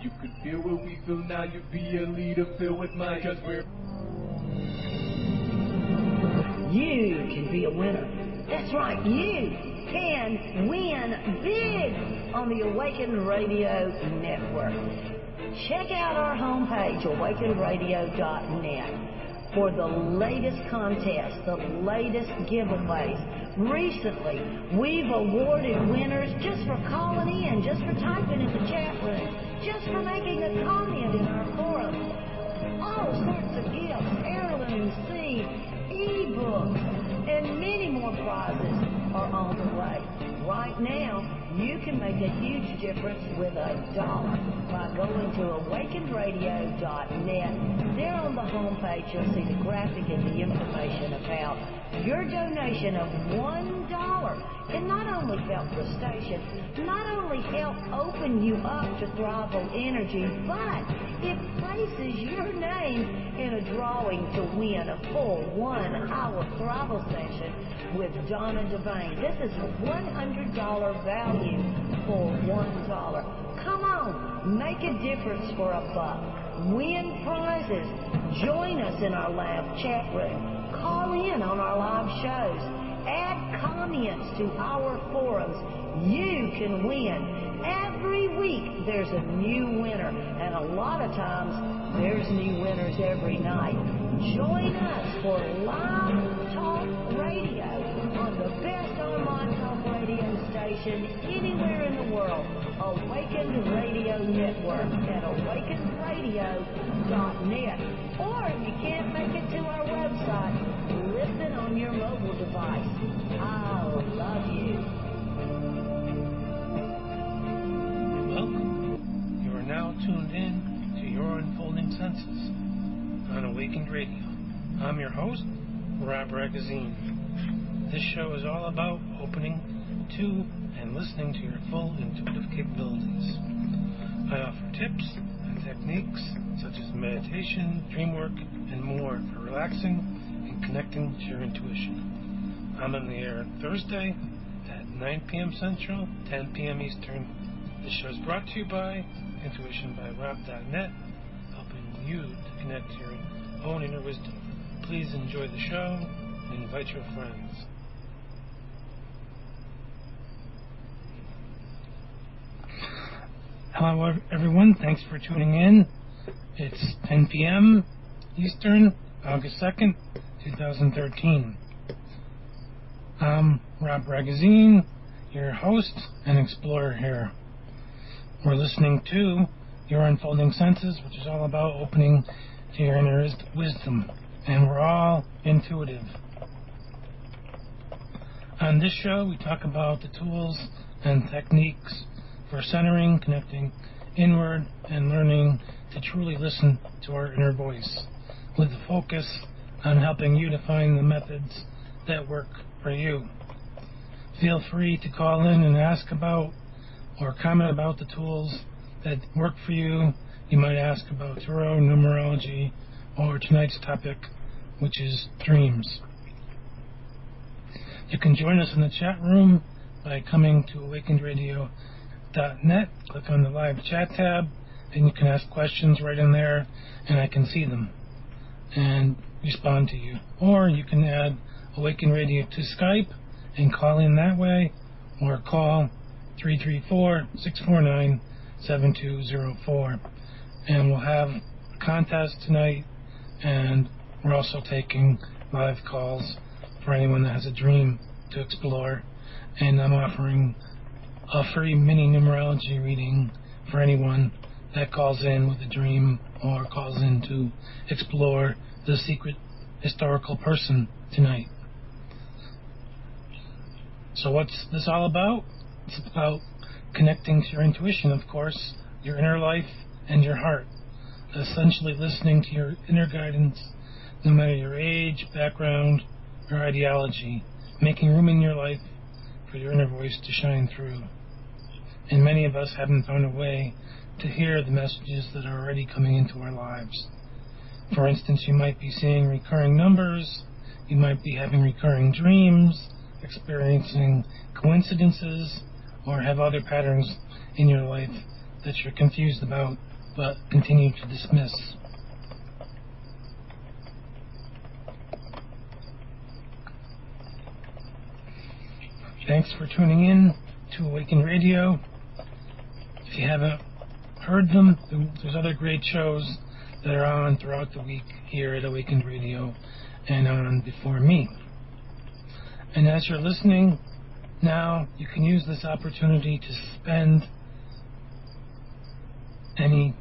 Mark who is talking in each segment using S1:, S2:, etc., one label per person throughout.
S1: you could feel what we feel now, you'd be a leader filled with might, cause we're...
S2: You can be a winner. That's right, you can win big on the Awakened Radio Network. Check out our homepage, awakenedradio.net, for the latest contests, the latest giveaways. Recently, we've awarded winners just for calling in, just for typing in the chat room, just for making a comment in our forum. All sorts of gifts, heirloom seeds, e-books, and many more prizes are on the way. Right now, you can make a huge difference with $1 by going to awakenedradio.net. There on the homepage, you'll see the graphic and the information about your donation of $1 can not only help the station, not only help open you up to Thrival Energy, but it places your name in a drawing to win a full 1-hour Thrival session with Donna Devane. This is a $100 value for $1. Come on, make a difference for $1. Win prizes. Join us in our live chat room. Call in on our live shows. Add comments to our forums. You can win. Every week there's a new winner, and a lot of times there's new winners every night. Join us for live talk radio on the best online talk radio station anywhere in the world, Awakened Radio Network at awakenedradio.net. Or if you can't make it to our website, listen on your mobile device. I'll love you.
S3: Welcome. You are now tuned in to Your Unfolding Senses on Awakened Radio. I'm your host, Rob Ragazine. This show is all about opening to and listening to your full intuitive capabilities. I offer tips and techniques such as meditation, dream work, and more for relaxing and connecting to your intuition. I'm on the air Thursday at 9 p.m. Central, 10 p.m. Eastern. This show is brought to you by intuitionbyrob.net, helping you to connect to your own inner wisdom. Please enjoy the show and invite your friends. Hello, everyone. Thanks for tuning in. It's 10 p.m. Eastern, August 2nd, 2013. I'm Rob Ragazine, your host and explorer here. We're listening to Your Unfolding Senses, which is all about opening to your inner wisdom. And we're all intuitive. On this show, we talk about the tools and techniques for centering, connecting inward, and learning to truly listen to our inner voice, with the focus on helping you to find the methods that work for you. Feel free to call in and ask about or comment about the tools that work for you. You might ask about tarot, numerology, or tonight's topic, which is dreams. You can join us in the chat room by coming to awakenedradio.net. Click on the live chat tab, and you can ask questions right in there, and I can see them and respond to you. Or you can add Awaken Radio to Skype and call in that way, or call 334-649-7204. And we'll have a contest tonight, and we're also taking live calls for anyone that has a dream to explore. And I'm offering a free mini numerology reading for anyone that calls in with a dream or calls in to explore the secret historical person tonight. So what's this all about? It's about connecting to your intuition, of course, your inner life, and your heart. Essentially listening to your inner guidance, no matter your age, background, or ideology, making room in your life for your inner voice to shine through. And many of us haven't found a way to hear the messages that are already coming into our lives. For instance, you might be seeing recurring numbers, you might be having recurring dreams, experiencing coincidences, or have other patterns in your life that you're confused about but continue to dismiss. Thanks for tuning in to Awaken Radio. If you haven't heard them, there's other great shows that are on throughout the week here at Awakened Radio and on before me. And as you're listening now, you can use this opportunity to suspend any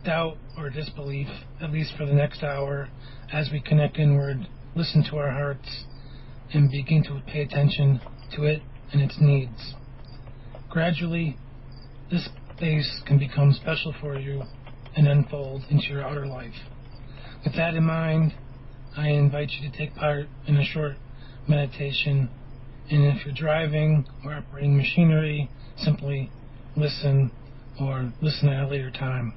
S3: doubt or disbelief, at least for the next hour, as we connect inward, listen to our hearts, and begin to pay attention to it and its needs. Gradually, this space can become special for you and unfold into your outer life. With that in mind, I invite you to take part in a short meditation, and if you're driving or operating machinery, simply listen or listen at a later time.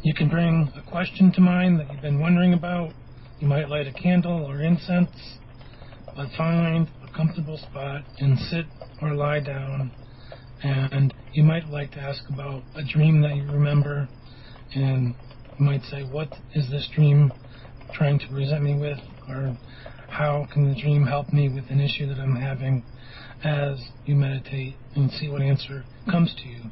S3: You can bring a question to mind that you've been wondering about. You might light a candle or incense, but find a comfortable spot and sit or lie down. And you might like to ask about a dream that you remember, and you might say, what is this dream trying to present me with, or how can the dream help me with an issue that I'm having, as you meditate and see what answer comes to you.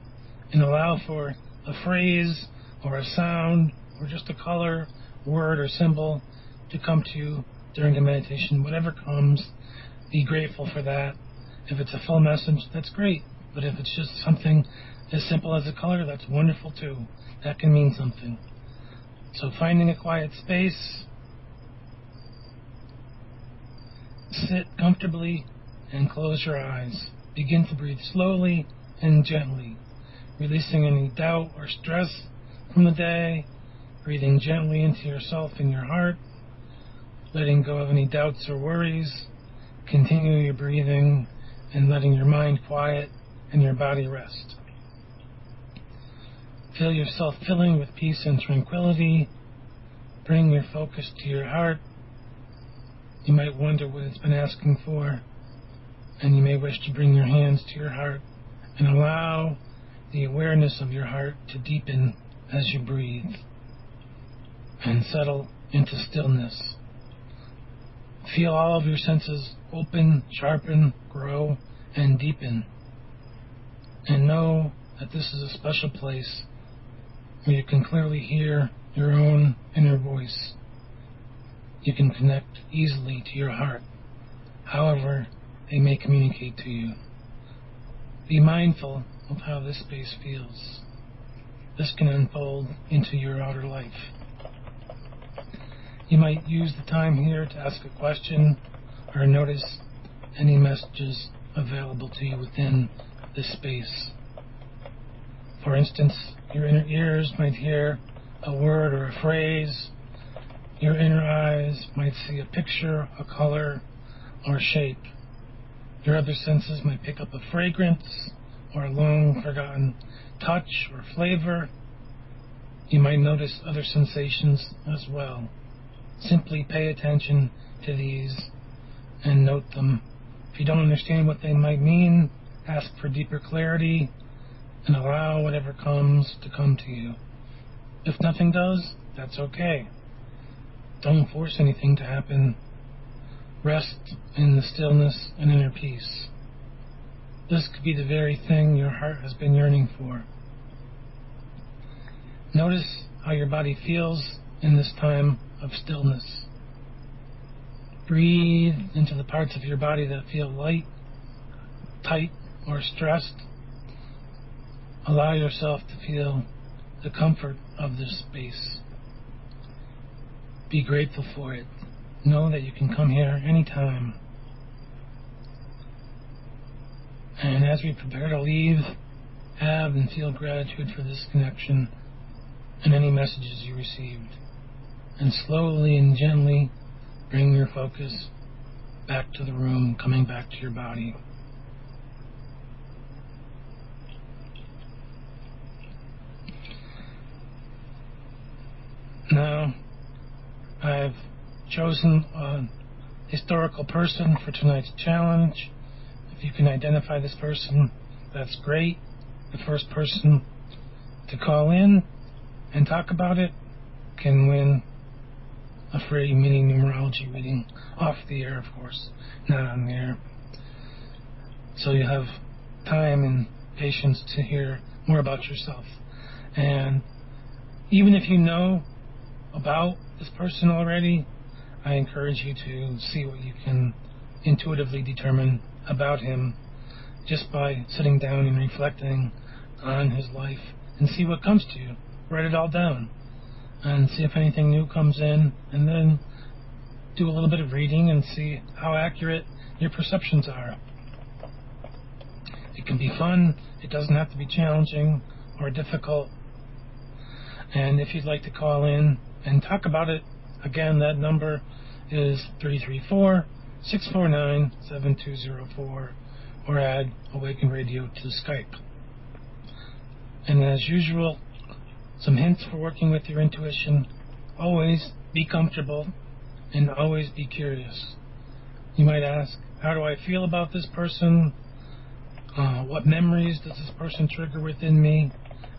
S3: And allow for a phrase or a sound or just a color, word, or symbol to come to you during the meditation. Whatever comes, be grateful for that. If it's a full message, that's great. But if it's just something as simple as a color, that's wonderful too. That can mean something. So finding a quiet space, sit comfortably and close your eyes. Begin to breathe slowly and gently, releasing any doubt or stress from the day, breathing gently into yourself and your heart, letting go of any doubts or worries. Continue your breathing and letting your mind quiet and your body rest. Feel yourself filling with peace and tranquility. Bring your focus to your heart. You might wonder what it's been asking for, and you may wish to bring your hands to your heart and allow the awareness of your heart to deepen as you breathe and settle into stillness. Feel all of your senses open, sharpen, grow, and deepen. And know that this is a special place where you can clearly hear your own inner voice. You can connect easily to your heart, however they may communicate to you. Be mindful of how this space feels. This can unfold into your outer life. You might use the time here to ask a question or notice any messages available to you within this space. For instance, your inner ears might hear a word or a phrase. Your inner eyes might see a picture, a color, or a shape. Your other senses might pick up a fragrance or a long-forgotten touch or flavor. You might notice other sensations as well. Simply pay attention to these and note them. If you don't understand what they might mean, ask for deeper clarity and allow whatever comes to come to you. If nothing does, that's okay. Don't force anything to happen. Rest in the stillness and inner peace. This could be the very thing your heart has been yearning for. Notice how your body feels in this time of stillness. Breathe into the parts of your body that feel light, tight, or stressed. Allow yourself to feel the comfort of this space. Be grateful for it. Know that you can come here anytime. And as we prepare to leave, have and feel gratitude for this connection and any messages you received. And slowly and gently bring your focus back to the room, coming back to your body. Now, I've chosen a historical person for tonight's challenge. If you can identify this person, that's great. The first person to call in and talk about it can win a free mini numerology reading off the air, of course, not on the air. So you have time and patience to hear more about yourself. And even if you know about this person already, I encourage you to see what you can intuitively determine about him just by sitting down and reflecting on his life and see what comes to you. Write it all down and see if anything new comes in, and then do a little bit of reading and see how accurate your perceptions are. It can be fun. It doesn't have to be challenging or difficult. And if you'd like to call in and talk about it, again, that number is 334-649-7204, or add Awaken Radio to Skype. And as usual, some hints for working with your intuition: always be comfortable and always be curious. You might ask, how do I feel about this person? What memories does this person trigger within me?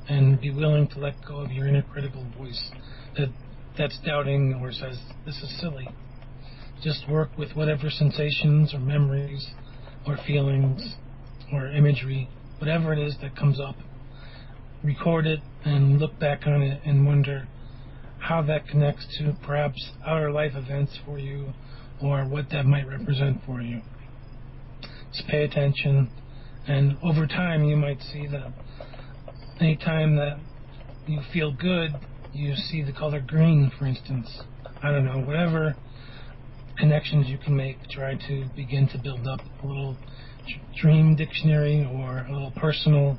S3: And be willing to let go of your inner critical voice that's doubting or says, this is silly. Just work with whatever sensations or memories or feelings or imagery, whatever it is that comes up. Record it and look back on it and wonder how that connects to perhaps outer life events for you, or what that might represent for you. Just pay attention, and over time you might see that anytime that you feel good, you see the color green, for instance. I don't know, whatever connections you can make, try to begin to build up a little dream dictionary or a little personal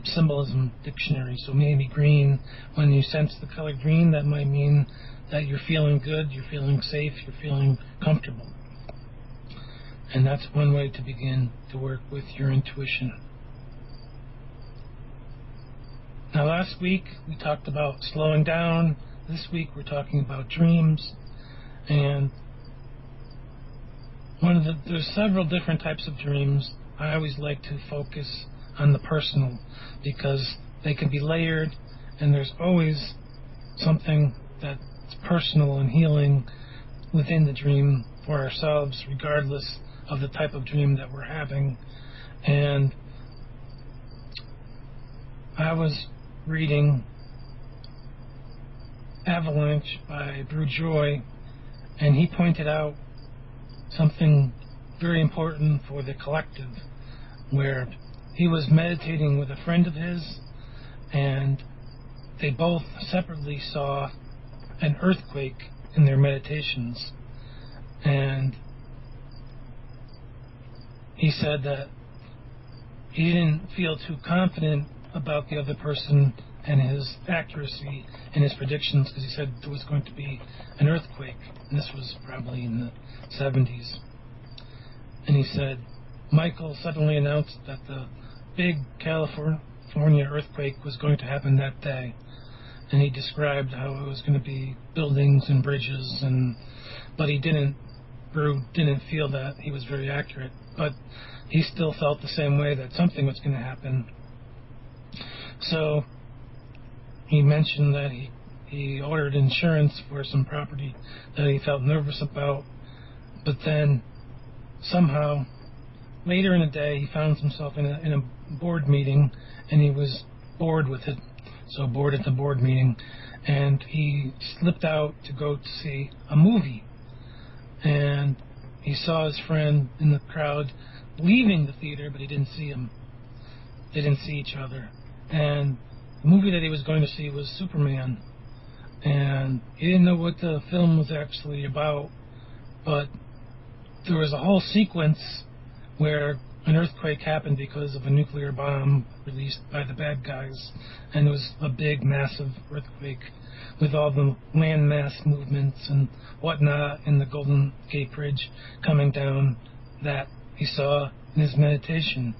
S3: symbolism dictionary. So maybe green, when you sense the color green, that might mean that you're feeling good, you're feeling safe, you're feeling comfortable. And that's one way to begin to work with your intuition. Now, last week we talked about slowing down. This week we're talking about dreams. And there's several different types of dreams. I always like to focus on the personal, because they can be layered, and there's always something that's personal and healing within the dream for ourselves, regardless of the type of dream that we're having. And I was reading Avalanche by Brew Joy, and he pointed out something very important for the collective, where he was meditating with a friend of his, and they both separately saw an earthquake in their meditations. And he said that he didn't feel too confident about the other person and his accuracy in his predictions, because he said there was going to be an earthquake, and this was probably in the 70s. And he said Michael suddenly announced that the big California earthquake was going to happen that day, and he described how it was going to be buildings and bridges, but Brew didn't feel that he was very accurate, but he still felt the same way, that something was going to happen. So he mentioned that he ordered insurance for some property that he felt nervous about, but then somehow later in the day he found himself in a board meeting, and he was bored with it, so bored at the board meeting, and he slipped out to go to see a movie, and he saw his friend in the crowd leaving the theater, but he didn't see him. They didn't see each other. And the movie that he was going to see was Superman, and he didn't know what the film was actually about, but there was a whole sequence where an earthquake happened because of a nuclear bomb released by the bad guys, and it was a big, massive earthquake with all the landmass movements and whatnot, and the Golden Gate Bridge coming down that he saw in his meditation.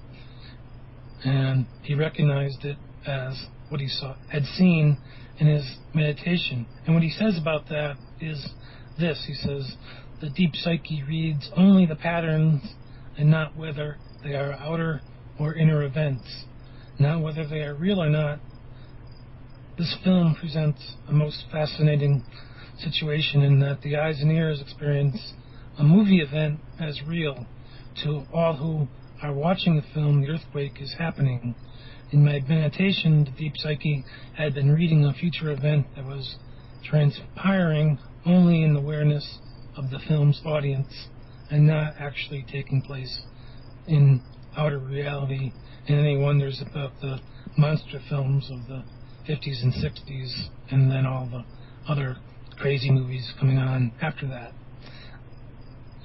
S3: And he recognized it as what he had seen in his meditation. And what he says about that is this. He says, the deep psyche reads only the patterns and not whether they are outer or inner events. Now, whether they are real or not, this film presents a most fascinating situation in that the eyes and ears experience a movie event as real. To all who are watching the film, the earthquake is happening. In my meditation, the deep psyche had been reading a future event that was transpiring only in the awareness of the film's audience and not actually taking place in outer reality. And any wonders about the monster films of the 50s and 60s and then all the other crazy movies coming on after that.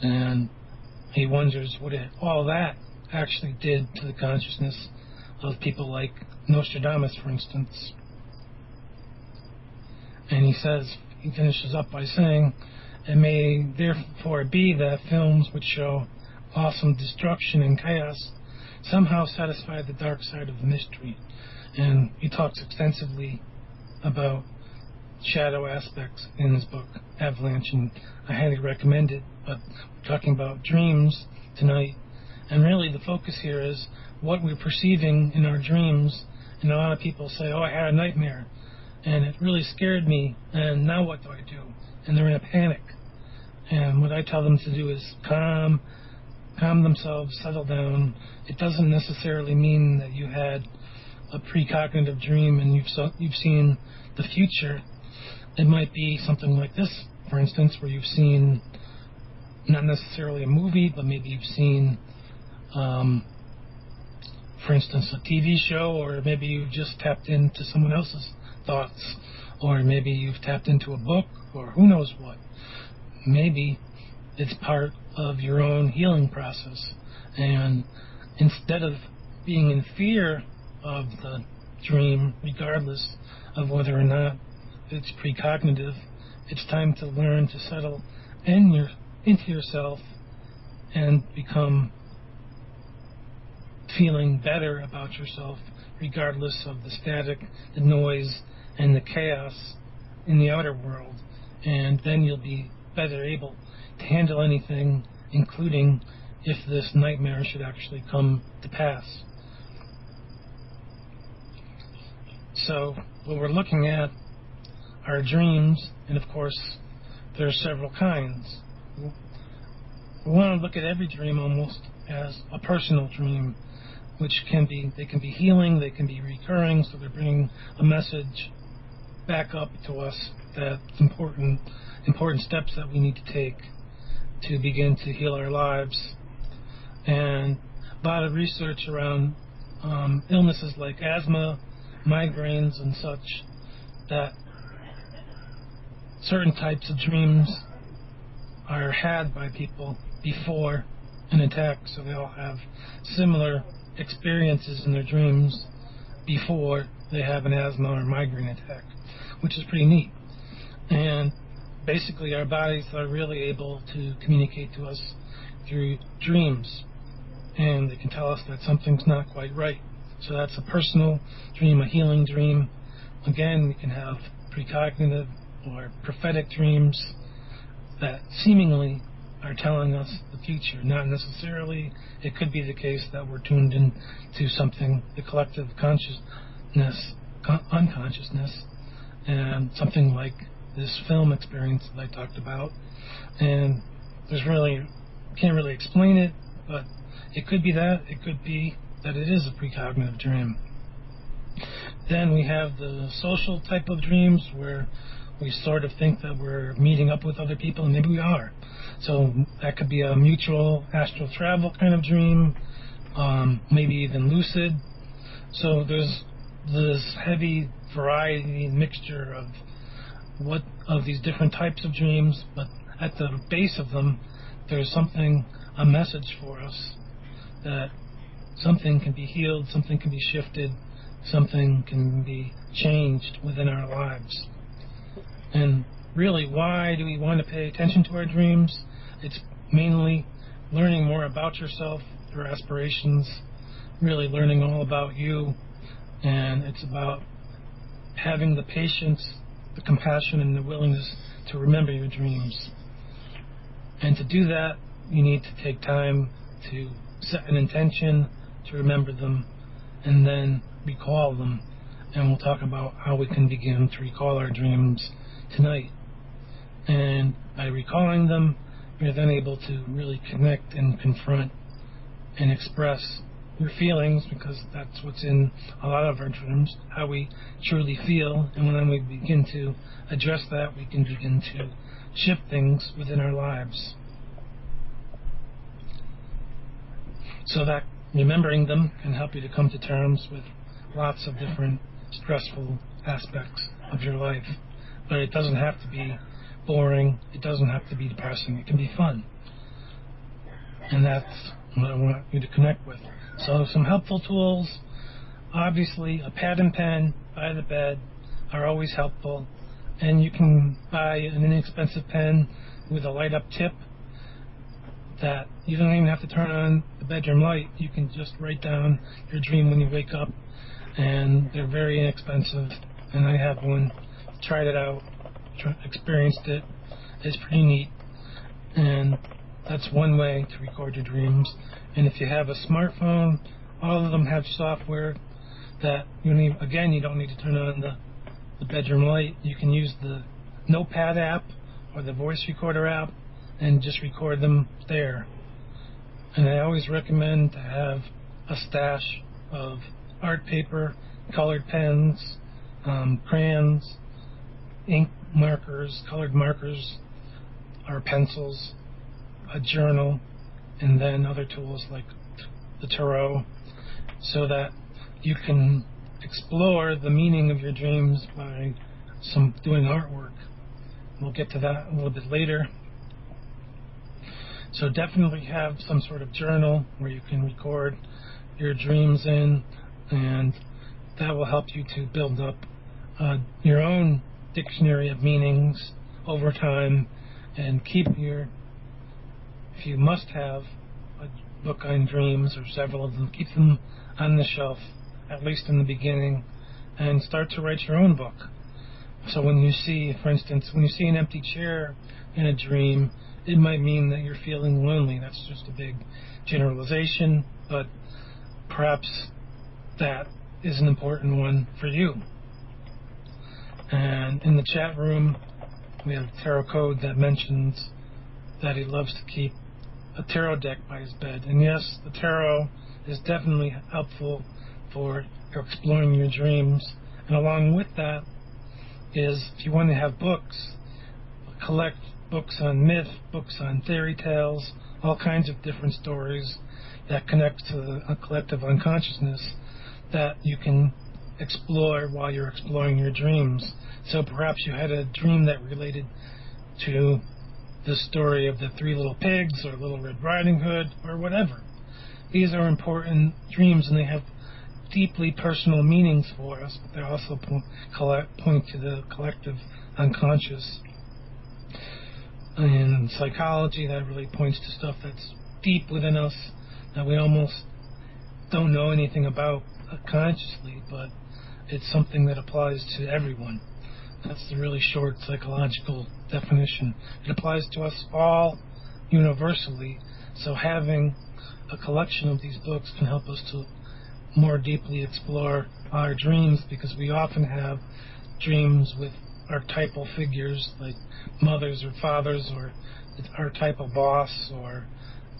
S3: And he wonders what all that actually did to the consciousness of people like Nostradamus, for instance. And he finishes up by saying, it may therefore be that films which show awesome destruction and chaos somehow satisfy the dark side of the mystery. And he talks extensively about shadow aspects in his book, Avalanche, and I highly recommend it. But we're talking about dreams tonight, and really the focus here is what we're perceiving in our dreams. And a lot of people say, I had a nightmare, and it really scared me, and now what do I do? And they're in a panic. And what I tell them to do is calm themselves, settle down. It doesn't necessarily mean that you had a precognitive dream and you've seen the future. It might be something like this, for instance, where you've seen not necessarily a movie, but maybe you've seen, for instance, a TV show, or maybe you've just tapped into someone else's thoughts, or maybe you've tapped into a book, or who knows what. Maybe it's part of your own healing process. And instead of being in fear of the dream, regardless of whether or not it's precognitive, it's time to learn to settle into yourself and become feeling better about yourself, regardless of the static, the noise, and the chaos in the outer world. And then you'll be better able to handle anything, including if this nightmare should actually come to pass. So what we're looking at are dreams, and of course there are several kinds. We want to look at every dream almost as a personal dream, which can be healing, they can be recurring, so they're bringing a message back up to us that's important steps that we need to take to begin to heal our lives. And a lot of research around illnesses like asthma, migraines, and such, that certain types of dreams are had by people before an attack, so they all have similar experiences in their dreams before they have an asthma or migraine attack, which is pretty neat. And basically our bodies are really able to communicate to us through dreams, and they can tell us that something's not quite right. So that's a personal dream, a healing dream. Again, we can have precognitive or prophetic dreams that seemingly are telling us the future. Not necessarily. It could be the case that we're tuned in to something, the collective consciousness, unconsciousness, and something like this film experience that I talked about. And can't really explain it, but it could be that. It could be that it is a precognitive dream. Then we have the social type of dreams where we sort of think that we're meeting up with other people, and maybe we are. So that could be a mutual astral travel kind of dream, maybe even lucid. So there's this heavy variety and mixture of these different types of dreams, but at the base of them, there's a message for us that something can be healed, something can be shifted, something can be changed within our lives. And really, why do we want to pay attention to our dreams? It's mainly learning more about yourself, your aspirations, really learning all about you, and it's about having the patience, the compassion, and the willingness to remember your dreams. And to do that, you need to take time to set an intention, to remember them and then recall them. And we'll talk about how we can begin to recall our dreams tonight. And by recalling them, you're then able to really connect and confront and express your feelings, because that's what's in a lot of our dreams, how we truly feel. And when we begin to address that, we can begin to shift things within our lives. So that remembering them can help you to come to terms with lots of different stressful aspects of your life. But it doesn't have to be boring. It doesn't have to be depressing. It can be fun. And that's what I want you to connect with. So some helpful tools. Obviously, a pad and pen by the bed are always helpful. And you can buy an inexpensive pen with a light-up tip that you don't even have to turn on the bedroom light. You can just write down your dream when you wake up. And they're very inexpensive. And I have one. Tried it out. Experienced it. It's pretty neat. And that's one way to record your dreams. And if you have a smartphone, all of them have software that you don't need to turn on the bedroom light. You can use the Notepad app or the voice recorder app and just record them there. And I always recommend to have a stash of art paper, colored pens, crayons, ink markers, colored markers, or pencils, a journal, and then other tools like the tarot, so that you can explore the meaning of your dreams by doing artwork. We'll get to that a little bit later. So definitely have some sort of journal where you can record your dreams in, and that will help you to build up your own dictionary of meanings over time, and if you must have a book on dreams or several of them, keep them on the shelf, at least in the beginning, and start to write your own book. So when you see, for instance, an empty chair in a dream, it might mean that you're feeling lonely. That's just a big generalization, but perhaps that is an important one for you. And in the chat room, we have Tarot Code that mentions that he loves to keep a tarot deck by his bed. And yes, the tarot is definitely helpful for exploring your dreams. And along with that is, if you want to have books, collect books on myth, books on fairy tales, all kinds of different stories that connect to a collective unconsciousness that you can explore while you're exploring your dreams. So perhaps you had a dream that related to the story of the Three Little Pigs or Little Red Riding Hood or whatever. These are important dreams, and they have deeply personal meanings for us, but they also point to the collective unconscious. In psychology, that really points to stuff that's deep within us that we almost don't know anything about consciously, but it's something that applies to everyone. That's the really short psychological definition. It applies to us all universally, so having a collection of these books can help us to more deeply explore our dreams, because we often have dreams with archetypal figures like mothers or fathers, or the archetypal boss, or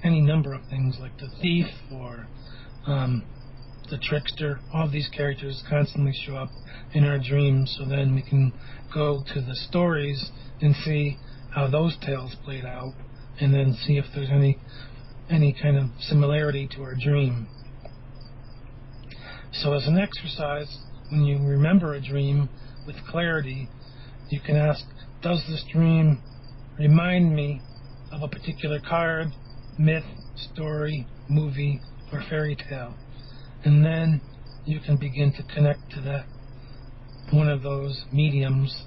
S3: any number of things like the thief or the trickster. All of these characters constantly show up in our dreams, so then we can go to the stories and see how those tales played out, and then see if there's any kind of similarity to our dream. So as an exercise, when you remember a dream with clarity, you can ask, does this dream remind me of a particular card, myth, story, movie, or fairy tale? And then you can begin to connect to that one of those mediums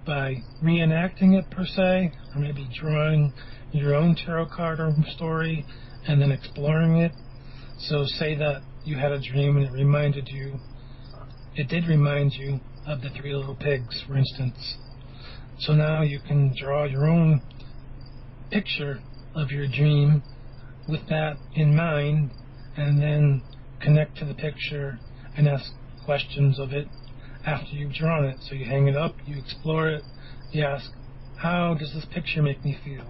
S3: by reenacting it per se, or maybe drawing your own tarot card or story and then exploring it. So say that you had a dream and it did remind you of the Three Little Pigs, for instance. So now you can draw your own picture of your dream with that in mind, and then connect to the picture and ask questions of it after you've drawn it. So you hang it up, you explore it, you ask, how does this picture make me feel?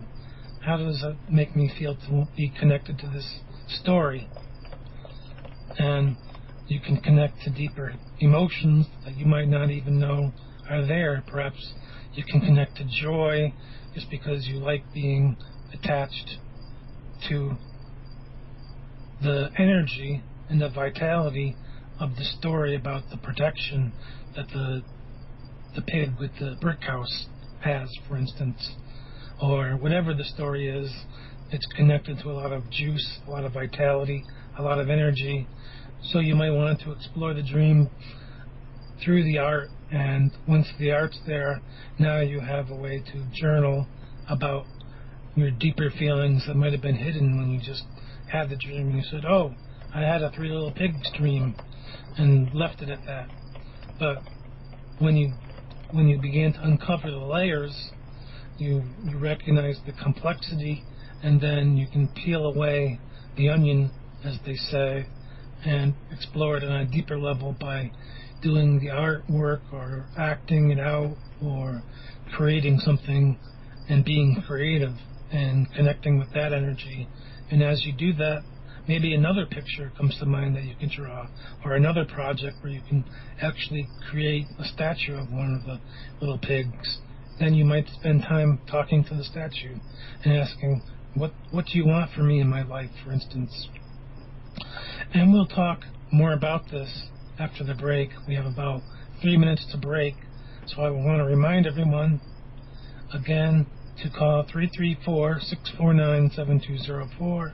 S3: How does it make me feel to be connected to this story? And you can connect to deeper emotions that you might not even know are there. Perhaps you can connect to joy just because you like being attached to the energy and the vitality of the story about the protection that the pig with the brick house has, for instance. Or whatever the story is, it's connected to a lot of juice, a lot of vitality, a lot of energy. So you might want to explore the dream through the art, and once the art's there, now you have a way to journal about your deeper feelings that might have been hidden when you just had the dream and you said, oh, I had a Three Little Pigs dream, and left it at that. But when you begin to uncover the layers, you recognize the complexity, and then you can peel away the onion, as they say, and explore it on a deeper level by doing the artwork or acting it out or creating something and being creative and connecting with that energy. And as you do that, maybe another picture comes to mind that you can draw, or another project where you can actually create a statue of one of the little pigs. Then you might spend time talking to the statue and asking, what do you want from me in my life, for instance? And we'll talk more about this after the break. We have about 3 minutes to break, so I want to remind everyone again to call 334-649-7204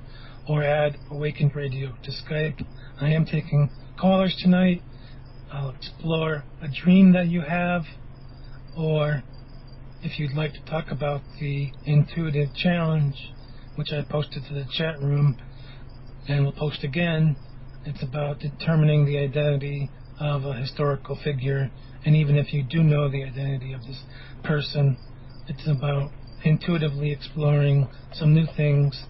S3: or add Awakened Radio to Skype. I am taking callers tonight. I'll explore a dream that you have, or if you'd like to talk about the intuitive challenge, which I posted to the chat room and will post again. It's about determining the identity of a historical figure, and even if you do know the identity of this person, it's about intuitively exploring some new things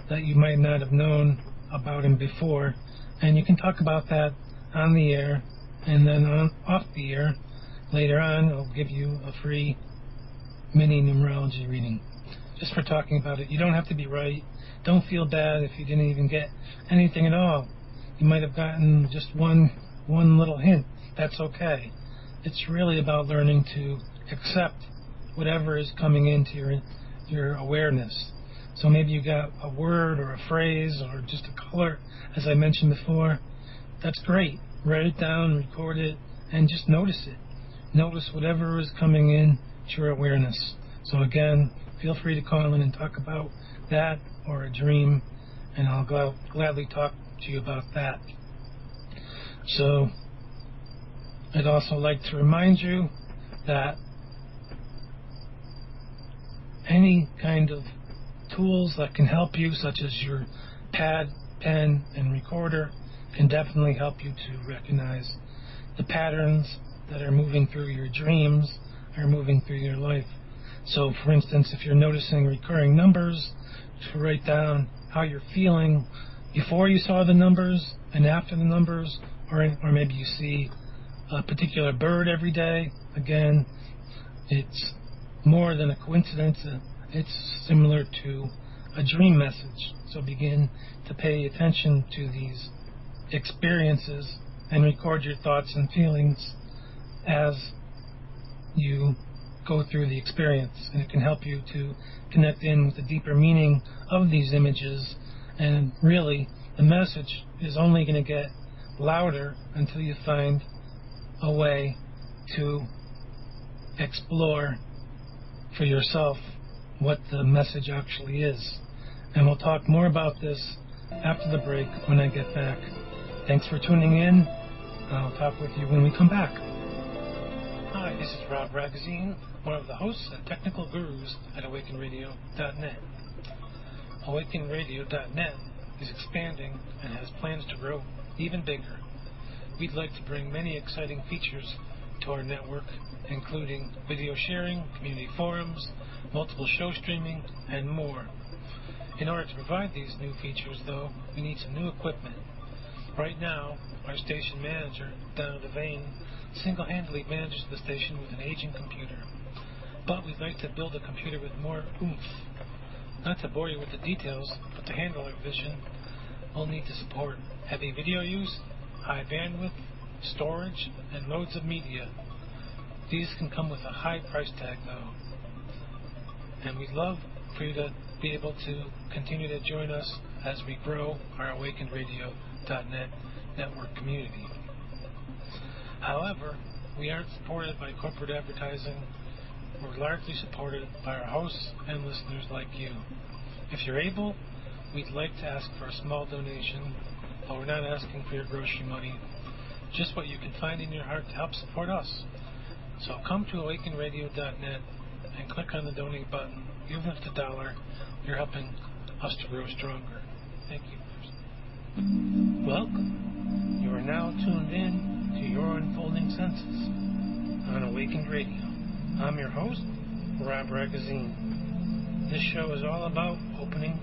S3: that you might not have known about him before. And you can talk about that on the air, and then off the air later on I'll give you a free mini numerology reading just for talking about it. You don't have to be right. Don't feel bad if you didn't even get anything at all. You might have gotten just one little hint. That's okay. It's really about learning to accept whatever is coming into your awareness. So maybe you got a word or a phrase or just a color, as I mentioned before. That's great. Write it down, record it, and just notice it. Notice whatever is coming in to your awareness. So again, feel free to call in and talk about that or a dream, and I'll gladly talk to you about that. So I'd also like to remind you that any kind of tools that can help you, such as your pad, pen, and recorder, can definitely help you to recognize the patterns that are moving through your dreams, are moving through your life. So, for instance, if you're noticing recurring numbers, to write down how you're feeling before you saw the numbers and after the numbers, or maybe you see a particular bird every day. Again, it's more than a coincidence. It's similar to a dream message. So begin to pay attention to these experiences and record your thoughts and feelings as you go through the experience. And it can help you to connect in with the deeper meaning of these images. And really, the message is only going to get louder until you find a way to explore for yourself what the message actually is. And we'll talk more about this after the break when I get back. Thanks for tuning in. I'll talk with you when we come back. Hi, this is Rob Ragazine, one of the hosts and technical gurus at AwakenRadio.net. AwakenRadio.net is expanding and has plans to grow even bigger. We'd like to bring many exciting features to our network, including video sharing, community forums, multiple show streaming, and more. In order to provide these new features, though, we need some new equipment. Right now, our station manager, Donna Devane, single-handedly manages the station with an aging computer. But we'd like to build a computer with more oomph. Not to bore you with the details, but to handle our vision, we'll need to support heavy video use, high bandwidth, storage, and loads of media. These can come with a high price tag, though. And we'd love for you to be able to continue to join us as we grow our awakenradio.net network community. However, we aren't supported by corporate advertising. We're largely supported by our hosts and listeners like you. If you're able, we'd like to ask for a small donation, but we're not asking for your grocery money, just what you can find in your heart to help support us. So come to awakenradio.net and click on the donate button. Even if it's $1, you're helping us to grow stronger. Thank you. Welcome. You are now tuned in to Your Unfolding Senses on Awakened Radio. I'm your host, Rob Ragazine. This show is all about opening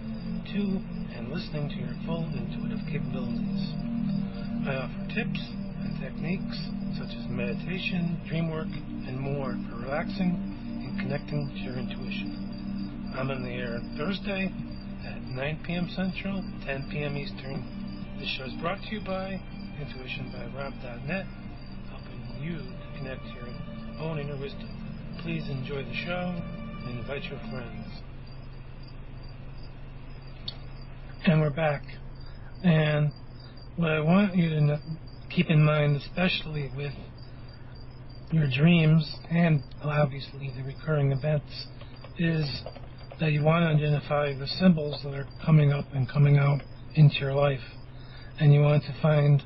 S3: to and listening to your full intuitive capabilities. I offer tips and techniques such as meditation, dream work, and more for relaxing and connecting to your intuition. I'm on the air Thursday at 9 p.m. Central, 10 p.m. Eastern. This show is brought to you by intuitionbyrob.net, helping you to connect to your own inner wisdom. Please enjoy the show and invite your friends. And we're back. And what I want you to keep in mind, especially with your dreams and obviously the recurring events, is that you want to identify the symbols that are coming up and coming out into your life. And you want to find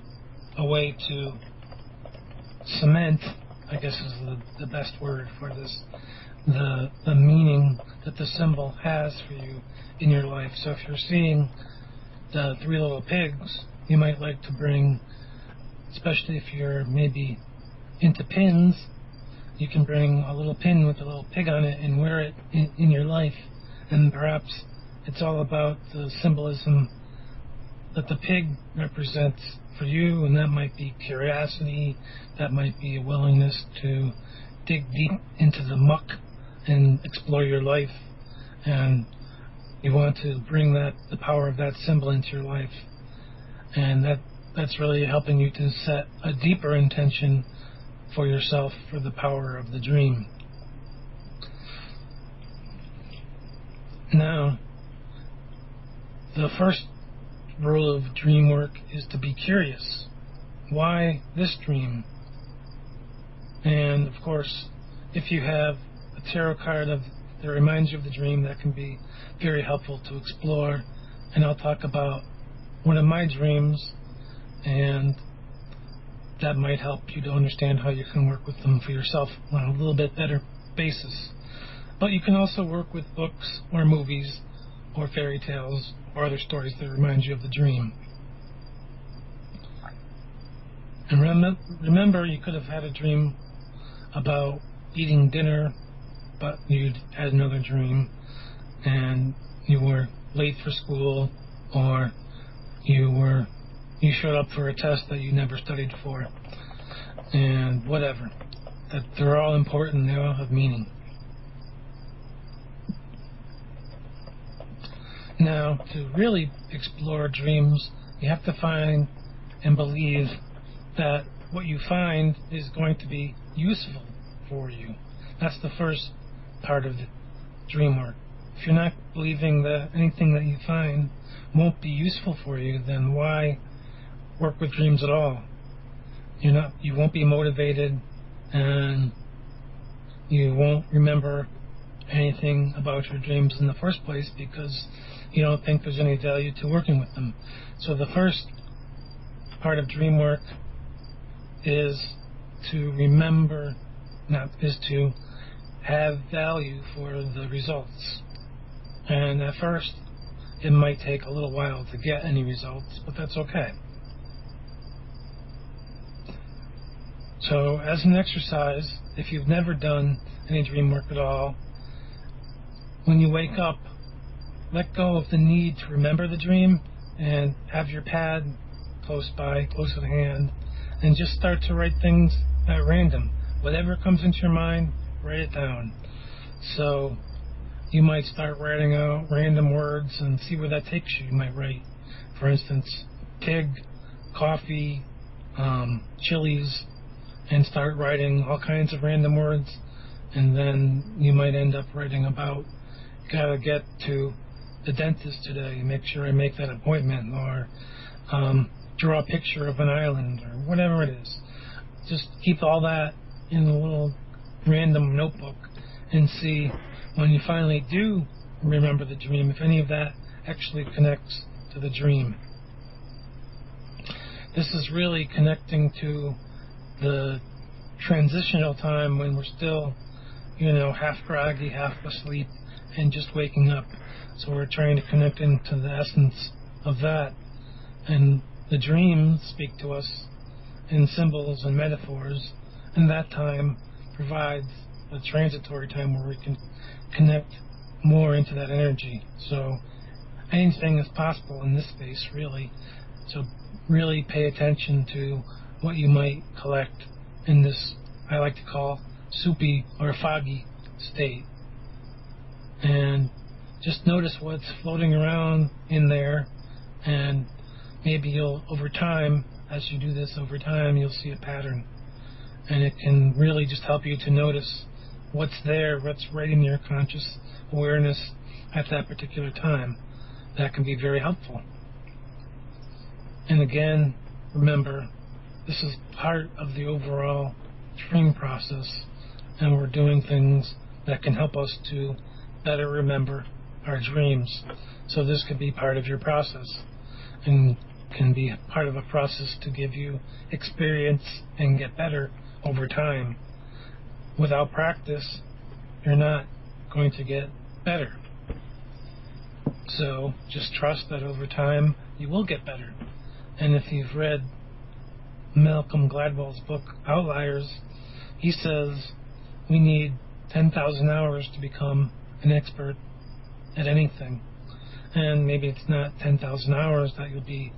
S3: a way to cement, I guess is the best word for this, the meaning that the symbol has for you in your life. So if you're seeing the 3 little pigs, you might like to bring, especially if you're maybe into pins, you can bring a little pin with a little pig on it and wear it in your life. And perhaps it's all about the symbolism that the pig represents for you, and that might be curiosity, that might be a willingness to dig deep into the muck and explore your life, and you want to bring the power of that symbol into your life, and that's really helping you to set a deeper intention for yourself for the power of the dream. Now, the first rule of dream work is to be curious. Why this dream? And of course, if you have a tarot card that reminds you of the dream, that can be very helpful to explore. And I'll talk about one of my dreams, and that might help you to understand how you can work with them for yourself on a little bit better basis. But you can also work with books or movies or fairy tales or other stories that remind you of the dream. And remember, you could have had a dream about eating dinner, but you'd had another dream and you were late for school, or you showed up for a test that you never studied for, and whatever. That they're all important, they all have meaning. Now, to really explore dreams, you have to find and believe that what you find is going to be useful for you. That's the first part of the dream work. If you're not believing that anything that you find won't be useful for you, then why work with dreams at all? You won't be motivated, and you won't remember anything about your dreams in the first place because you don't think there's any value to working with them. So the first part of dream work is to remember, is to have value for the results. And at first, it might take a little while to get any results, but that's okay. So as an exercise, if you've never done any dream work at all, when you wake up, let go of the need to remember the dream and have your pad close by, close at hand, and just start to write things at random. Whatever comes into your mind, write it down. So you might start writing out random words and see where that takes you. You might write, for instance, pig, coffee, chilies, and start writing all kinds of random words. And then you might end up writing about, gotta get to the dentist today, make sure I make that appointment, or draw a picture of an island, or whatever it is. Just keep all that in a little random notebook and see when you finally do remember the dream, if any of that actually connects to the dream. This is really connecting to the transitional time when we're still, half groggy, half asleep, and just waking up. So we're trying to connect into the essence of that. And the dreams speak to us in symbols and metaphors, and that time provides a transitory time where we can connect more into that energy. So anything is possible in this space, really. So really pay attention to what you might collect in this, I like to call, soupy or foggy state. And just notice what's floating around in there, and maybe you'll, over time, as you do this over time, you'll see a pattern. And it can really just help you to notice what's there, what's right in your conscious awareness at that particular time. That can be very helpful. And again, remember, this is part of the overall dream process, and we're doing things that can help us to better remember our dreams. So this could be part of your process, and can be part of a process to give you experience and get better over time. Without practice, you're not going to get better. So just trust that over time you will get better. And if you've read Malcolm Gladwell's book Outliers, he says we need 10,000 hours to become an expert at anything. And maybe it's not 10,000 hours that you'll be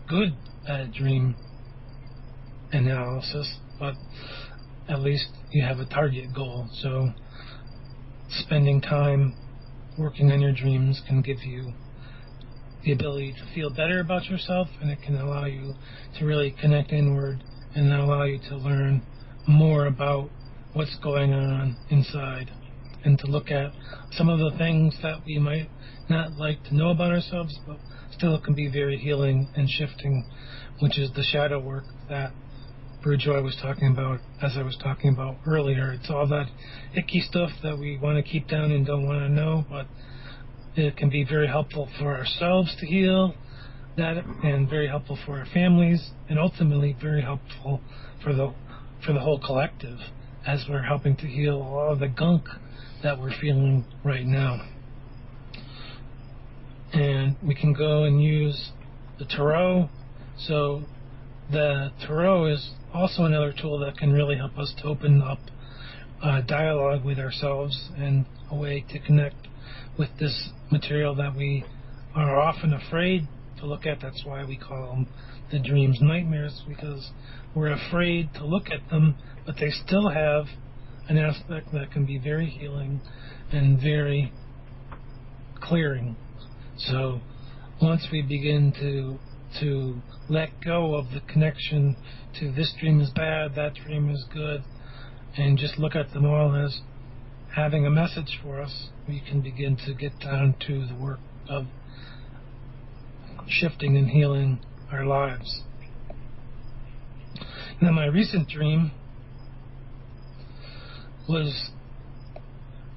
S3: good at dream analysis, but at least you have a target goal. So spending time working on your dreams can give you the ability to feel better about yourself, and it can allow you to really connect inward and allow you to learn more about what's going on inside, and to look at some of the things that we might not like to know about ourselves, but still it can be very healing and shifting, which is the shadow work that Joy was talking about, as I was talking about earlier. It's all that icky stuff that we want to keep down and don't want to know, but it can be very helpful for ourselves to heal that, and very helpful for our families, and ultimately very helpful for the whole collective, as we're helping to heal all of the gunk that we're feeling right now. And we can go and use the tarot. So the tarot is also another tool that can really help us to open up dialogue with ourselves, and a way to connect with this material that we are often afraid to look at. That's why we call them the dreams nightmares, because we're afraid to look at them, but they still have an aspect that can be very healing and very clearing. So once we begin to let go of the connection to this dream is bad, that dream is good, and just look at them all as having a message for us, we can begin to get down to the work of shifting and healing our lives. Now, my recent dream was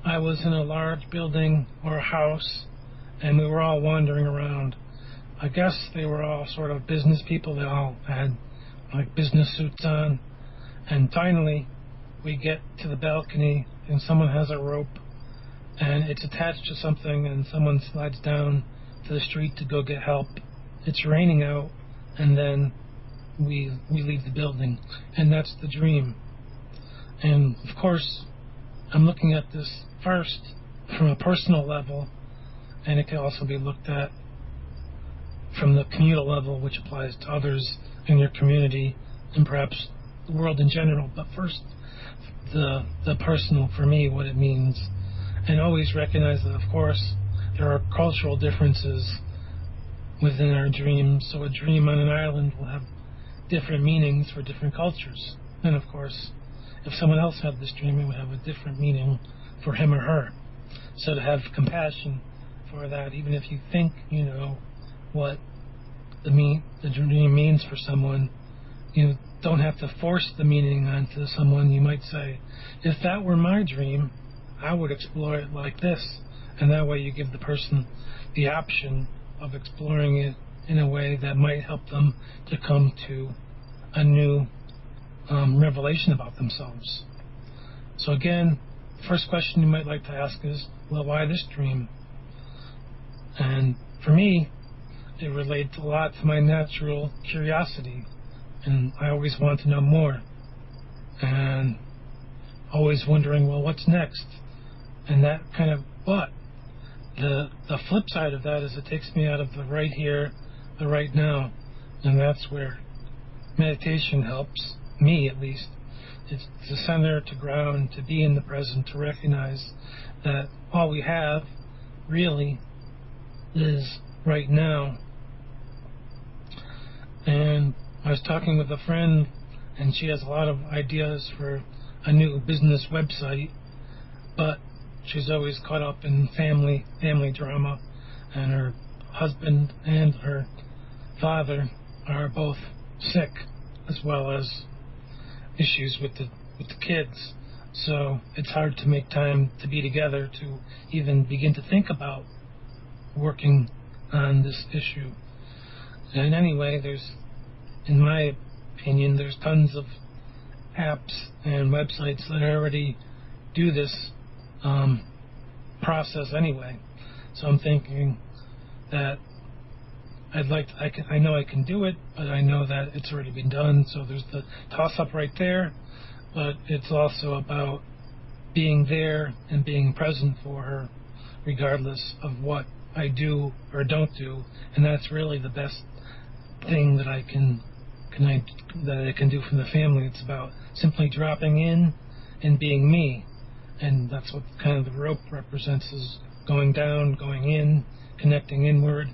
S3: I was in a large building or a house, and we were all wandering around. I guess they were all sort of business people. They all had like business suits on. And finally, we get to the balcony, and someone has a rope, and it's attached to something, and someone slides down to the street to go get help. It's raining out, and then we leave the building, and that's the dream. And of course, I'm looking at this first from a personal level, and it can also be looked at from the communal level, which applies to others in your community and perhaps the world in general. But first, the personal for me, what it means, and always recognize that, of course, there are cultural differences within our dreams. So a dream on an island will have different meanings for different cultures. And of course, if someone else had this dream, it would have a different meaning for him or her. So to have compassion for that, even if you think you know what the dream means for someone, you don't have to force the meaning onto someone. You might say, if that were my dream, I would explore it like this. And that way you give the person the option of exploring it in a way that might help them to come to a new revelation about themselves. So again, the first question you might like to ask is, well, why this dream? And for me, it relates a lot to my natural curiosity, and I always want to know more, and always wondering, well, what's next? And that kind of, but the flip side of that is it takes me out of the right here, the right now, and that's where meditation helps me, at least. It's to center, to ground, to be in the present, to recognize that all we have really is right now. And I was talking with a friend, and she has a lot of ideas for a new business website, but she's always caught up in family drama, and her husband and her father are both sick, as well as issues with the kids. So it's hard to make time to be together to even begin to think about working on this issue. And anyway, in my opinion, there's tons of apps and websites that already do this process anyway. So I'm thinking that I know I can do it, but I know that it's already been done. So there's the toss-up right there, but it's also about being there and being present for her, regardless of what I do or don't do. And that's really the best thing that I can do from the family. It's about simply dropping in and being me, and that's what kind of the rope represents, is going down, going in, connecting inward,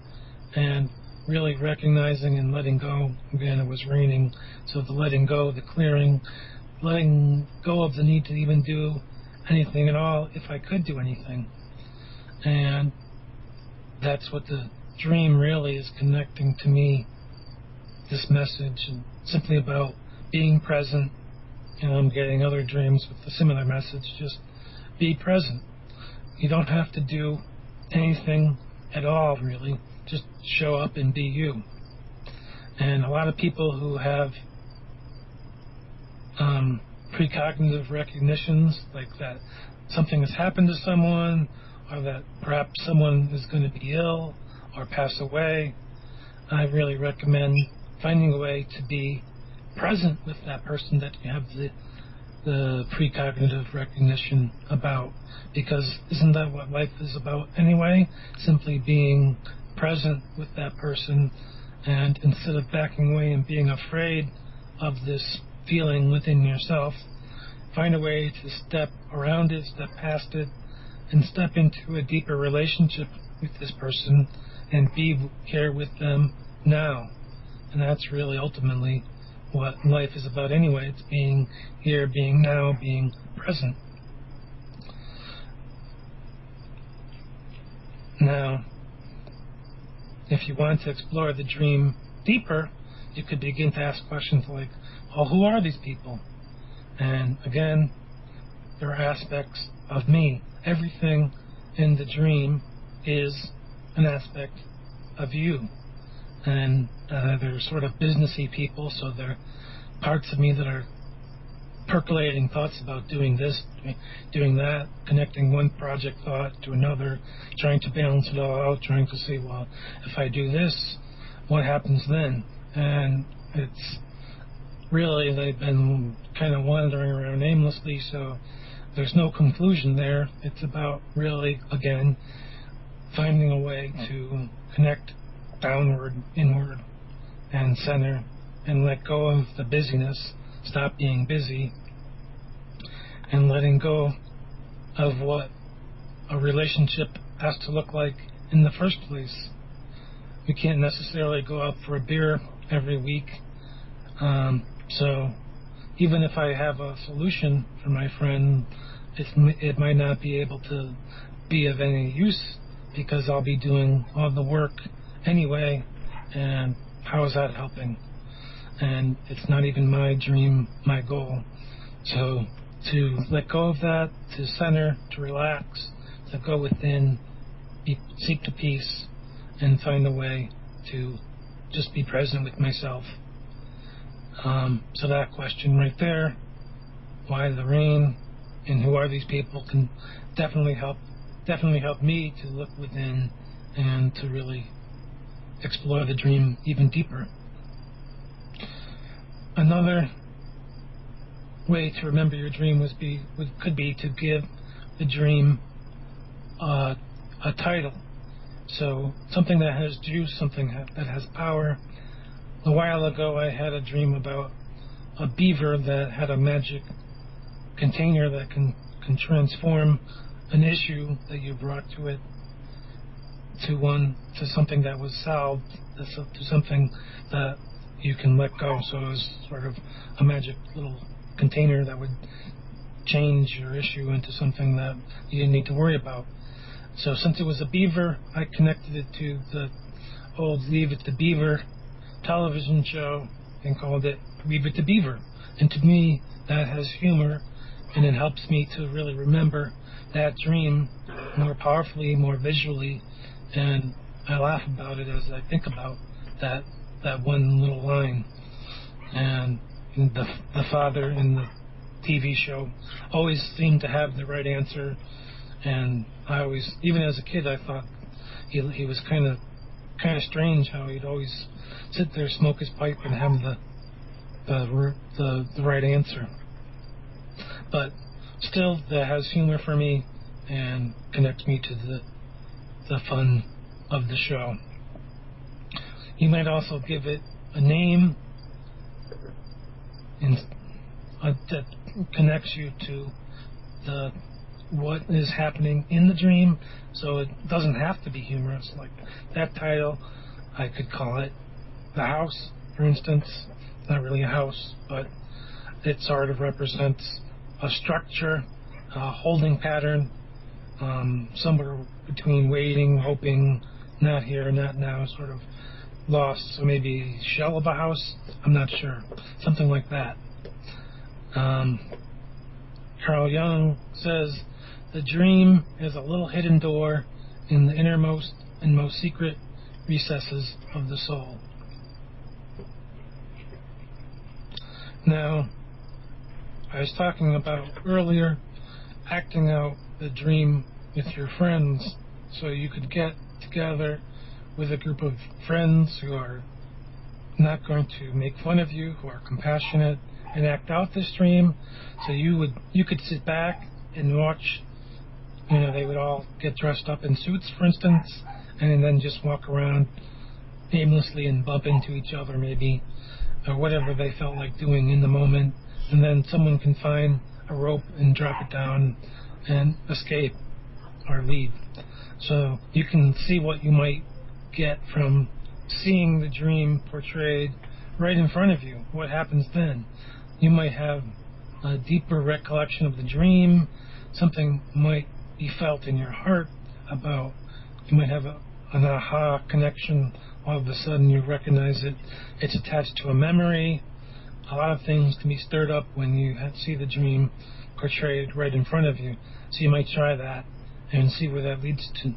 S3: and really recognizing and letting go. Again, it was raining, so the letting go, the clearing, letting go of the need to even do anything at all, if I could do anything. And that's what the dream really is connecting to me, this message, and simply about being present. And I'm getting other dreams with a similar message, just be present. You don't have to do anything at all, really. Just show up and be you. And a lot of people who have precognitive recognitions, like that something has happened to someone, or that perhaps someone is going to be ill or pass away, I really recommend finding a way to be present with that person that you have the precognitive recognition about, because isn't that what life is about anyway? Simply being present with that person, and instead of backing away and being afraid of this feeling within yourself, find a way to step around it, step past it, and step into a deeper relationship with this person and be here with them now. And that's really ultimately what life is about anyway. It's being here, being now, being present. Now, if you want to explore the dream deeper, you could begin to ask questions like, well, who are these people? And again, there are aspects of me. Everything in the dream is an aspect of you. And they're sort of businessy people, so they're parts of me that are percolating thoughts about doing this, doing that, connecting one project thought to another, trying to balance it all out, trying to see, well, if I do this, what happens then? And it's really, they've been kind of wandering around aimlessly, so there's no conclusion there. It's about really, again, finding a way to connect downward, inward, and center, and let go of the busyness, stop being busy, and letting go of what a relationship has to look like in the first place. We can't necessarily go out for a beer every week. So even if I have a solution for my friend, it might not be able to be of any use because I'll be doing all the work anyway, and how is that helping? And it's not even my dream, my goal. So to let go of that, to center, to relax, to go within, seek the peace, and find a way to just be present with myself. So that question right there, why the rain and who are these people, can definitely help me to look within and to really explore the dream even deeper. Another way to remember your dream could be to give the dream a title. So something that has juice, something that has power. A while ago I had a dream about a beaver that had a magic container that can transform an issue that you brought to it to something that was solved, to something that you can let go. So it was sort of a magic little container that would change your issue into something that you didn't need to worry about. So since it was a beaver, I connected it to the old Leave It to Beaver television show and called it Leave It to Beaver. And to me, that has humor, and it helps me to really remember that dream more powerfully, more visually, and I laugh about it as I think about that one little line. And the father in the TV show always seemed to have the right answer, and I always, even as a kid, I thought he was kind of strange how he'd always sit there, smoke his pipe, and have the right answer. But still, that has humor for me and connects me to the fun of the show. You might also give it a name that connects you to what is happening in the dream, so it doesn't have to be humorous. Like that title, I could call it The House, for instance. Not really a house, but it sort of represents a structure, a holding pattern, somewhere between waiting, hoping, not here, not now, sort of lost. So maybe shell of a house, I'm not sure, something like that. Carl Jung says, the dream is a little hidden door in the innermost and most secret recesses of the soul. Now, I was talking about earlier acting out the dream with your friends, so you could get together with a group of friends who are not going to make fun of you, who are compassionate, and act out this dream. So you could sit back and watch. They would all get dressed up in suits, for instance, and then just walk around aimlessly and bump into each other, maybe, or whatever they felt like doing in the moment. And then someone can find a rope and drop it down and escape or leave. So you can see what you might get from seeing the dream portrayed right in front of you. What happens then? You might have a deeper recollection of the dream. Something might be felt in your heart about. You might have an aha connection. All of a sudden you recognize it. It's attached to a memory. A lot of things can be stirred up when you see the dream portrayed right in front of you. So you might try that and see where that leads to.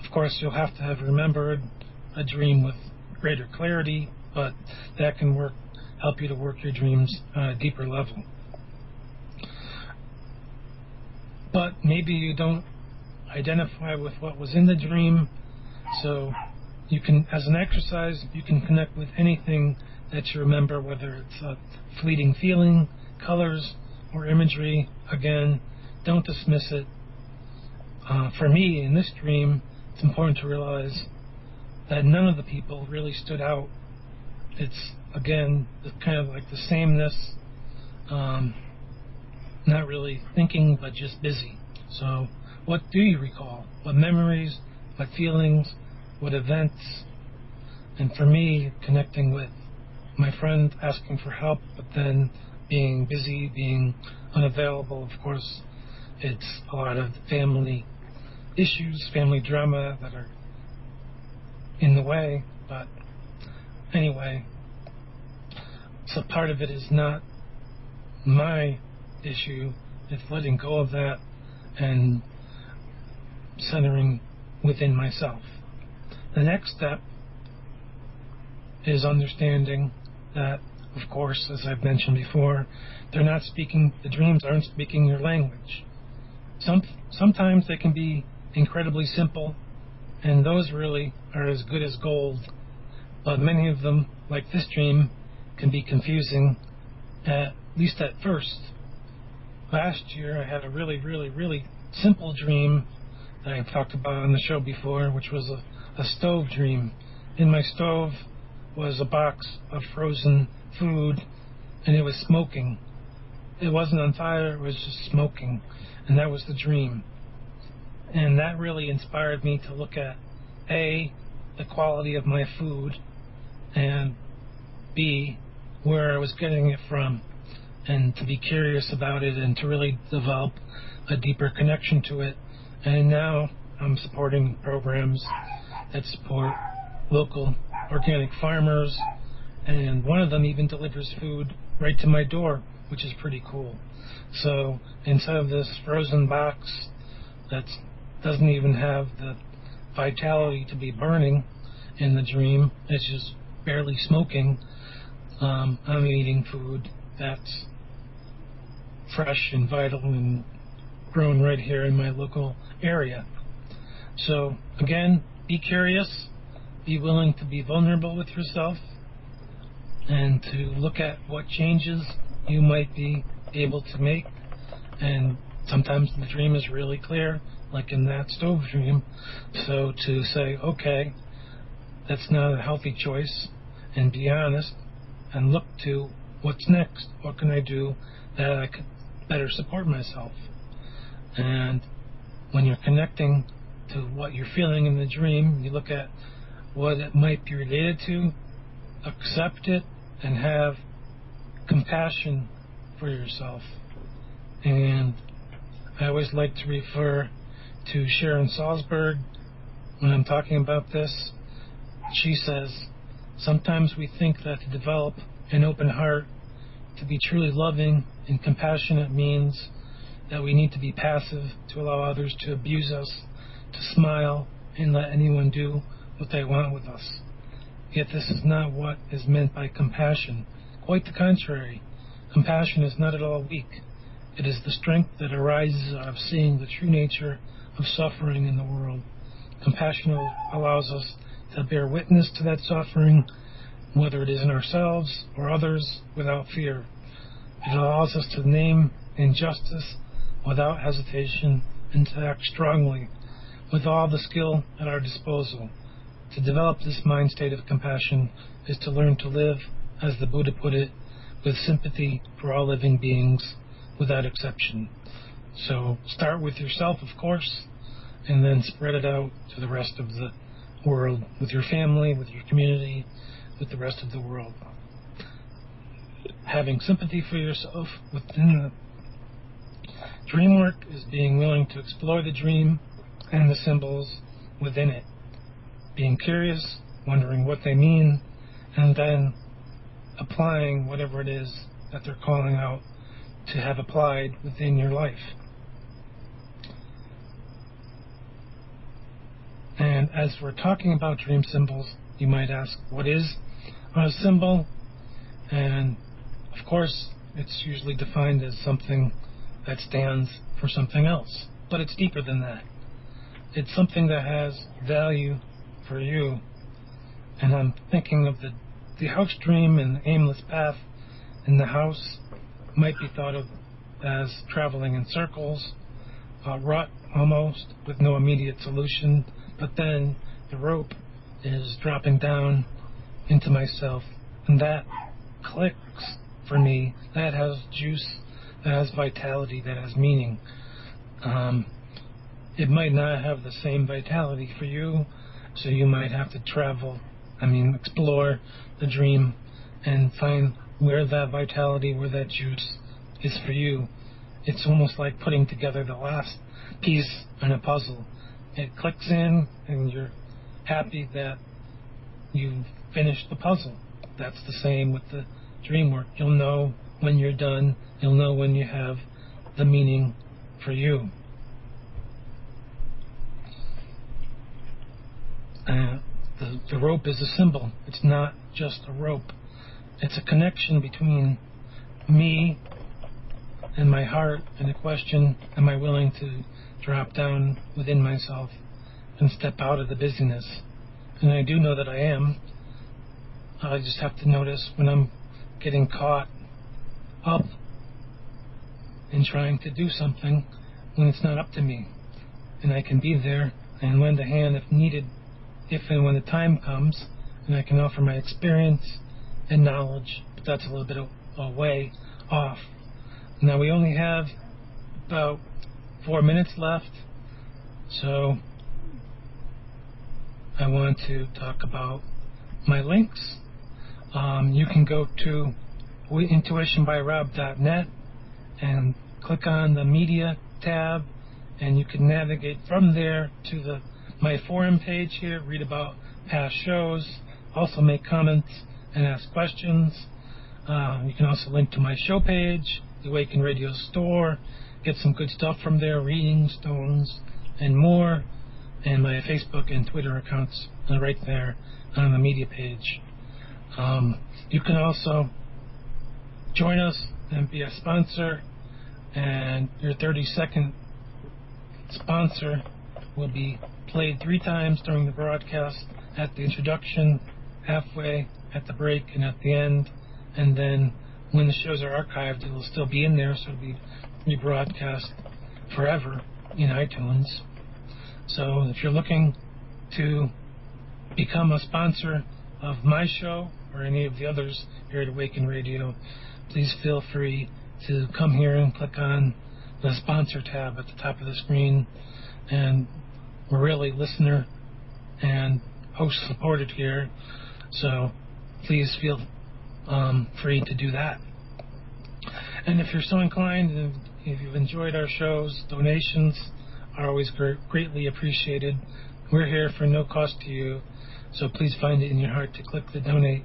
S3: Of course, you'll have to have remembered a dream with greater clarity, but that can help you to work your dreams on a deeper level. But maybe you don't identify with what was in the dream, so you can, as an exercise, you can connect with anything that you remember, whether it's a fleeting feeling, colors, or imagery. Again, don't dismiss it. For me, in this dream, it's important to realize that none of the people really stood out. It's, again, kind of like the sameness, not really thinking, but just busy. So, what do you recall? What memories, what feelings, what events? And for me, connecting with my friend, asking for help, but then being busy, being unavailable, of course, it's a lot of family issues, family drama that are in the way. But anyway, so part of it is not my issue, it's letting go of that and centering within myself. The next step is understanding that, of course, as I've mentioned before, the dreams aren't speaking your language. Sometimes they can be incredibly simple, and those really are as good as gold, but many of them, like this dream, can be confusing, at least at first. Last year I had a really, really, really simple dream that I've talked about on the show before, which was a stove dream. In my stove was a box of frozen food, and it was smoking. It wasn't on fire, it was just smoking, and that was the dream. And that really inspired me to look at A, the quality of my food, and B, where I was getting it from, and to be curious about it and to really develop a deeper connection to it. And now I'm supporting programs that support local organic farmers, and one of them even delivers food right to my door, which is pretty cool. So instead of this frozen box that doesn't even have the vitality to be burning in the dream, it's just barely smoking, I'm eating food that's fresh and vital and grown right here in my local area. So again, be curious, be willing to be vulnerable with yourself, and to look at what changes you might be able to make. And sometimes the dream is really clear, like in that stove dream. So to say, okay, that's not a healthy choice, and be honest and look to what's next. What can I do that I could better support myself? And when you're connecting to what you're feeling in the dream, you look at what it might be related to, accept it, and have compassion for yourself. And I always like to refer to Sharon Salzberg when I'm talking about this. She says, sometimes we think that to develop an open heart, to be truly loving and compassionate, means that we need to be passive, to allow others to abuse us, to smile and let anyone do what they want with us. Yet this is not what is meant by compassion. Quite the contrary. Compassion is not at all weak. It is the strength that arises out of seeing the true nature of suffering in the world. Compassion allows us to bear witness to that suffering, whether it is in ourselves or others, without fear. It allows us to name injustice without hesitation and to act strongly with all the skill at our disposal. To develop this mind state of compassion is to learn to live, as the Buddha put it, with sympathy for all living beings without exception. So start with yourself, of course, and then spread it out to the rest of the world, with your family, with your community, with the rest of the world. Having sympathy for yourself within the dream work is being willing to explore the dream and the symbols within it, being curious, wondering what they mean, and then applying whatever it is that they're calling out to have applied within your life. And as we're talking about dream symbols, you might ask, what is a symbol? And of course, it's usually defined as something that stands for something else. But it's deeper than that. It's something that has value for you. And I'm thinking of the house dream and the aimless path in the house might be thought of as traveling in circles, a rut almost, with no immediate solution. But then the rope is dropping down into myself, and that clicks for me. That has juice, that has vitality, that has meaning. It might not have the same vitality for you, so you might have to explore the dream and find where that vitality, where that juice is for you. It's almost like putting together the last piece in a puzzle. It clicks in and you're happy that you finished the puzzle. That's the same with the dream work. You'll know when you're done. You'll know when you have the meaning for you. The rope is a symbol. It's not just a rope. It's a connection between me and my heart, and the question, am I willing to drop down within myself and step out of the busyness? And I do know that I am. I just have to notice when I'm getting caught up in trying to do something when it's not up to me. And I can be there and lend a hand if needed, if and when the time comes, and I can offer my experience and knowledge, but that's a little bit a way off. Now we only have about 4 minutes left, so I want to talk about my links. You can go to intuitionbyrob.net and click on the media tab, and you can navigate from there to my forum page here, read about past shows, also make comments and ask questions. You can also link to my show page, the Awaken Radio store, get some good stuff from there, reading stones and more, and my Facebook and Twitter accounts are right there on the media page. You can also join us and be a sponsor, and your 30-second sponsor will be played 3 times during the broadcast, at the introduction, halfway, at the break, and at the end. And then when the shows are archived, it will still be in there, so it'll be rebroadcast forever in iTunes. So if you're looking to become a sponsor of my show or any of the others here at Awaken Radio, please feel free to come here and click on the sponsor tab at the top of the screen. And we're really listener and host supported here, so please feel free to do that. And if you're so inclined, and if you've enjoyed our shows, donations are always greatly appreciated. We're here for no cost to you, so please find it in your heart to click the donate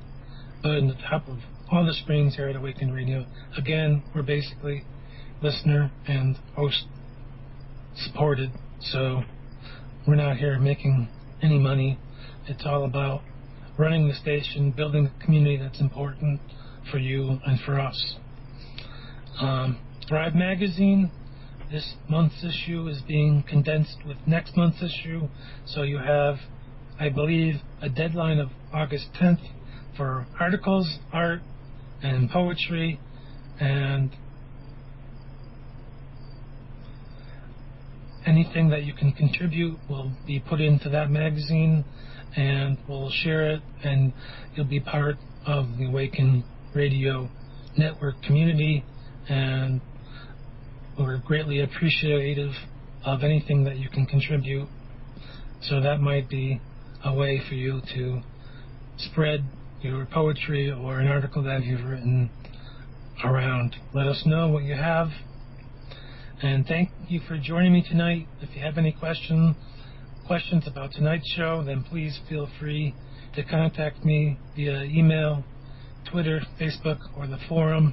S3: button at the top of all the screens here at Awaken Radio. Again, we're basically listener and host supported, so we're not here making any money. It's all about running the station, building a community that's important for you and for us. Thrive Magazine, this month's issue is being condensed with next month's issue, so you have, I believe, a deadline of August 10th for articles, art, and poetry, and anything that you can contribute will be put into that magazine, and we'll share it, and you'll be part of the Awaken Radio Network community, and we're greatly appreciative of anything that you can contribute. So that might be a way for you to spread your poetry or an article that you've written around. Let us know what you have. And thank you for joining me tonight. If you have any questions about tonight's show, then please feel free to contact me via email, Twitter, Facebook, or the forum.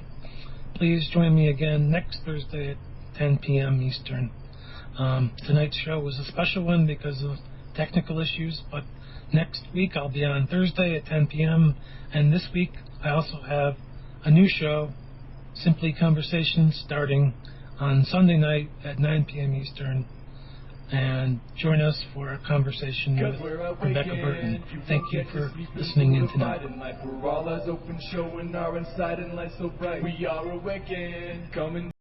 S3: Please join me again next Thursday at 10 p.m. Eastern. Tonight's show was a special one because of technical issues, but next week I'll be on Thursday at 10 p.m. And this week I also have a new show, Simply Conversations, starting on Sunday night at 9 p.m. Eastern. And join us for a conversation with Rebecca Burton. Thank you for listening in tonight.
S1: We're all eyes open, showing our inside and light so bright. We are awakened, coming.